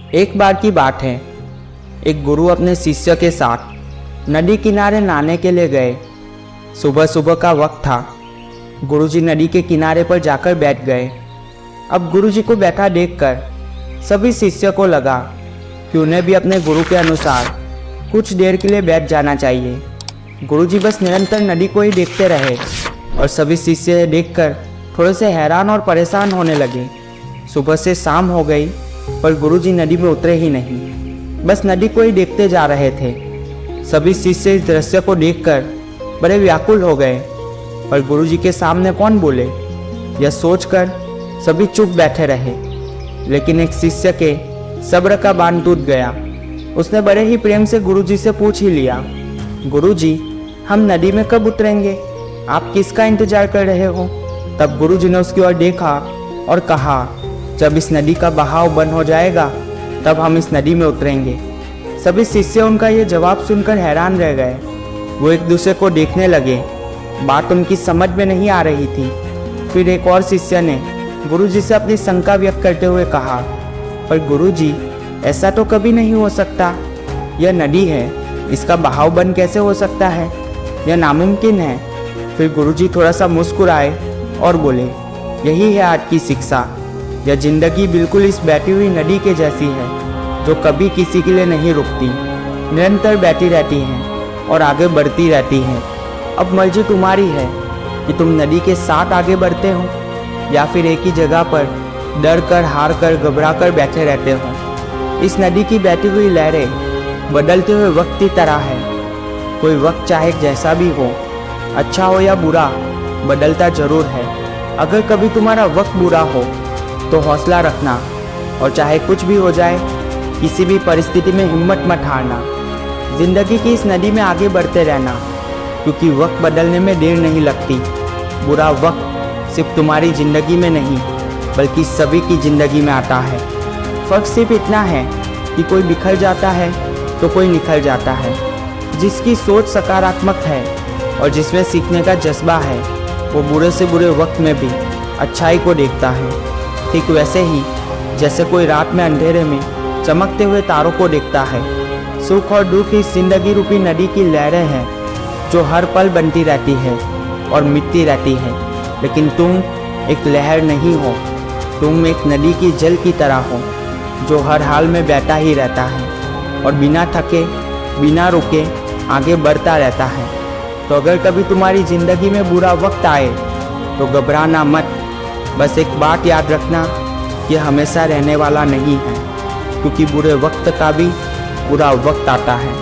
एक बार की बात है, एक गुरु अपने शिष्य के साथ नदी किनारे नहाने के लिए गए। सुबह सुबह का वक्त था। गुरुजी नदी के किनारे पर जाकर बैठ गए। अब गुरुजी को बैठा देखकर सभी शिष्य को लगा कि उन्हें भी अपने गुरु के अनुसार कुछ देर के लिए बैठ जाना चाहिए। गुरुजी बस निरंतर नदी को ही देखते रहे और सभी शिष्य देखकर थोड़े से हैरान और परेशान होने लगे। सुबह से शाम हो गई पर गुरुजी नदी में उतरे ही नहीं, बस नदी को ही देखते जा रहे थे। सभी शिष्य इस दृश्य को देखकर बड़े व्याकुल हो गए, पर गुरुजी के सामने कौन बोले, यह सोचकर सभी चुप बैठे रहे। लेकिन एक शिष्य के सब्र का बांध टूट गया। उसने बड़े ही प्रेम से गुरुजी से पूछ ही लिया, गुरुजी, हम नदी में कब उतरेंगे? आप किसका इंतजार कर रहे हो? तब गुरुजी ने उसकी ओर देखा और कहा, जब इस नदी का बहाव बंद हो जाएगा तब हम इस नदी में उतरेंगे। सभी शिष्य उनका ये जवाब सुनकर हैरान रह गए। वो एक दूसरे को देखने लगे। बात उनकी समझ में नहीं आ रही थी। फिर एक और शिष्य ने गुरुजी से अपनी शंका व्यक्त करते हुए कहा, पर गुरुजी, ऐसा तो कभी नहीं हो सकता। यह नदी है, इसका बहाव बंद कैसे हो सकता है? यह नामुमकिन है। फिर गुरुजी थोड़ा सा मुस्कुराए और बोले, यही है आज की शिक्षा। यह जिंदगी बिल्कुल इस बैठी हुई नदी के जैसी है, जो कभी किसी के लिए नहीं रुकती, निरंतर बैठी रहती है और आगे बढ़ती रहती है। अब मर्जी तुम्हारी है कि तुम नदी के साथ आगे बढ़ते हो या फिर एक ही जगह पर डर कर, हार कर, घबरा कर बैठे रहते हो। इस नदी की बैठी हुई लहरें बदलते हुए वक्त की तरह है। कोई वक्त चाहे जैसा भी हो, अच्छा हो या बुरा, बदलता जरूर है। अगर कभी तुम्हारा वक्त बुरा हो तो हौसला रखना और चाहे कुछ भी हो जाए, किसी भी परिस्थिति में हिम्मत मत हारना। जिंदगी की इस नदी में आगे बढ़ते रहना, क्योंकि वक्त बदलने में देर नहीं लगती। बुरा वक्त सिर्फ तुम्हारी ज़िंदगी में नहीं बल्कि सभी की ज़िंदगी में आता है। फ़र्क सिर्फ इतना है कि कोई बिखर जाता है तो कोई निखर जाता है। जिसकी सोच सकारात्मक है और जिसमें सीखने का जज्बा है, वो बुरे से बुरे वक्त में भी अच्छाई को देखता है। ठीक वैसे ही जैसे कोई रात में अंधेरे में चमकते हुए तारों को देखता है। सुख और दुख इस जिंदगी रूपी नदी की लहरें हैं, जो हर पल बनती रहती है और मिटती रहती है। लेकिन तुम एक लहर नहीं हो, तुम एक नदी की जल की तरह हो, जो हर हाल में बहता ही रहता है और बिना थके, बिना रुके आगे बढ़ता रहता है। तो अगर कभी तुम्हारी ज़िंदगी में बुरा वक्त आए तो घबराना मत। बस एक बात याद रखना, यह हमेशा रहने वाला नहीं है, क्योंकि बुरे वक्त का भी बुरा वक्त आता है।